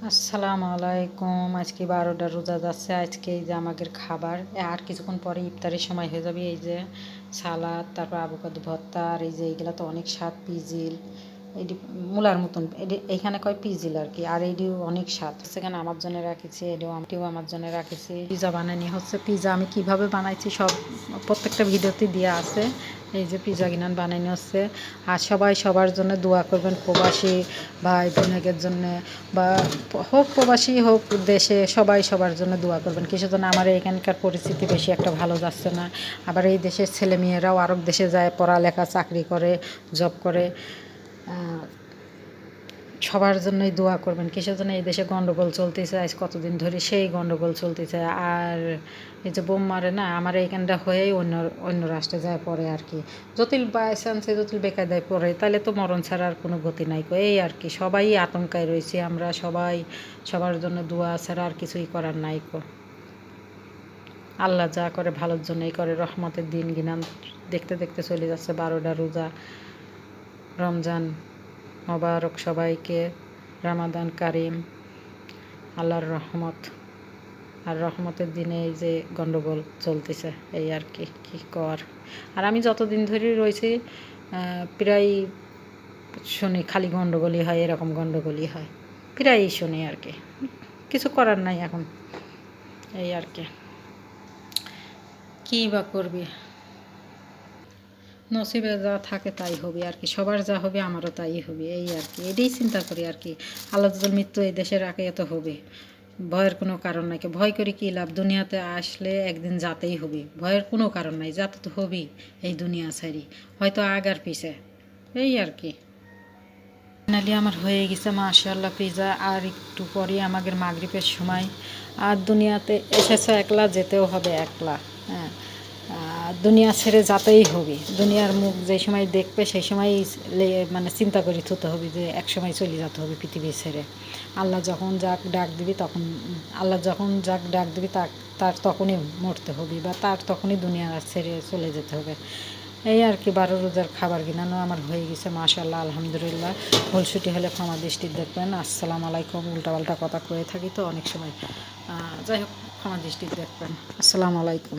আসসালামু আলাইকুম। আজকে 12টা রোজা যাচ্ছে। আজকে এই যে আমাদের খাবার আর কিছুক্ষণ পরে ইফতারের সময় হয়ে যাবে। এই যে সালাদ, তারপর আভোকাডো ভর্তা, আর এই যে এইগুলো তো অনেক স্বাদ, পিজিল, এটি মূলার মতন, এটি এইখানে কয় পিজিল আর কি। আর এইটিও অনেক স্বাদ। সেখানে আমার জন্য রাখেছি, এটিও আমার জন্য রাখেছি। পিজা বানানি হচ্ছে। পিজা আমি কিভাবে বানাইছি সব প্রত্যেকটা ভিডিওতে দেওয়া আছে। এই যে পিজা গিনান বানানো হচ্ছে। আর সবাই সবার জন্য দোয়া করবেন, প্রবাসী ভাই বোনেদের জন্য, বা হোক প্রবাসী হোক দেশে, সবাই সবার জন্য দোয়া করবেন। কিছু জন্য আমার এখানকার পরিস্থিতি বেশি একটা ভালো যাচ্ছে না। আবার এই দেশের ছেলে মেয়েরাও আরব দেশে যায়, পড়ালেখা চাকরি করে, জব করে। সবার জন্যই দোয়া করবেন। কিসের জন্য এই দেশে গণ্ডগোল চলতেছে আজ কতদিন ধরে, সেই গণ্ডগোল চলতেছে। আর এই যে বোম মারে না, আমার এইখানটা হয়েই অন্য অন্য রাষ্ট্রে যায় পড়ে আর কি। জটিল বাই চান্সে জটিল বেকায়দায় পড়ে, তাহলে তো মরণ ছাড়া আর কোনো গতি নাই। এই আর কি, সবাই আতঙ্কায় রয়েছে আমরা, সবাই সবার জন্য দোয়া ছাড়া আর কিছুই করার নাই কো। আল্লাহ যা করে ভালোর জন্যই করে। রহমতের দিন গিনান দেখতে দেখতে চলে যাচ্ছে 12টা রোজা। রমজান মোবারক সবাইকে, রামাদান কারিম, আল্লাহর রহমত। আর রহমতের দিনে এই যে গণ্ডগোল চলতেছে, এই আর কি, কী কর। আর আমি যতদিন ধরে রয়েছি প্রায় শুনি খালি গণ্ডগোলই হয়, এরকম গণ্ডগোলই হয়, প্রায়ই শুনি আর কি। কিছু করার নাই এখন, এই আর কি, কী বা করবি। নসিবে যা থাকে তাই হবে আর কি। সবার যা হবে আমারও তাই হবে, এই আর কি। এটাই চিন্তা করি আর কি। আল্লাহ যদি মৃত্যু এই দেশে রাখে, এত হবে, ভয়ের কোনো কারণ নাই। ভয় করি কী লাভ? দুনিয়াতে আসলে একদিন যাতেই হবে, ভয়ের কোনো কারণ নাই, যাতে তো হবেই এই দুনিয়া ছাড়ি, হয়তো আগার পিছে, এই আর কি। ফাইনালি আমার হয়ে গেছে মাশাআল্লাহ পিজা। আর একটু পরে আমাদের মাগরিবের সময়। আর দুনিয়াতে এসেছে একলা, যেতেও হবে একলা। হ্যাঁ, দুনিয়া ছেড়ে যাতেই হবে। দুনিয়ার মুখ যে সময় দেখবে সেই সময় মানে চিন্তা করে থুতে হবে যে এক সময় চলে যেতে হবে পৃথিবী ছেড়ে। আল্লাহ যখন যাক ডাক দিবি তখন, আল্লাহ যখন যাক ডাক দিবি তার তখনই মরতে হবে, বা তার তখনই দুনিয়া ছেড়ে চলে যেতে হবে, এই আর কি। 12 রোজার খাবার গিনানো আমার হয়ে গেছে মাশাআল্লাহ, আলহামদুলিল্লাহ। ভুলছুটি হলে ক্ষমা দৃষ্টিতে দেখবেন। আসসালামু আলাইকুম। উল্টাপাল্টা কথা কয়ে থাকি তো অনেক সময়, যাই হোক, ক্ষমা দৃষ্টিতে দেখবেন। আসসালামু আলাইকুম।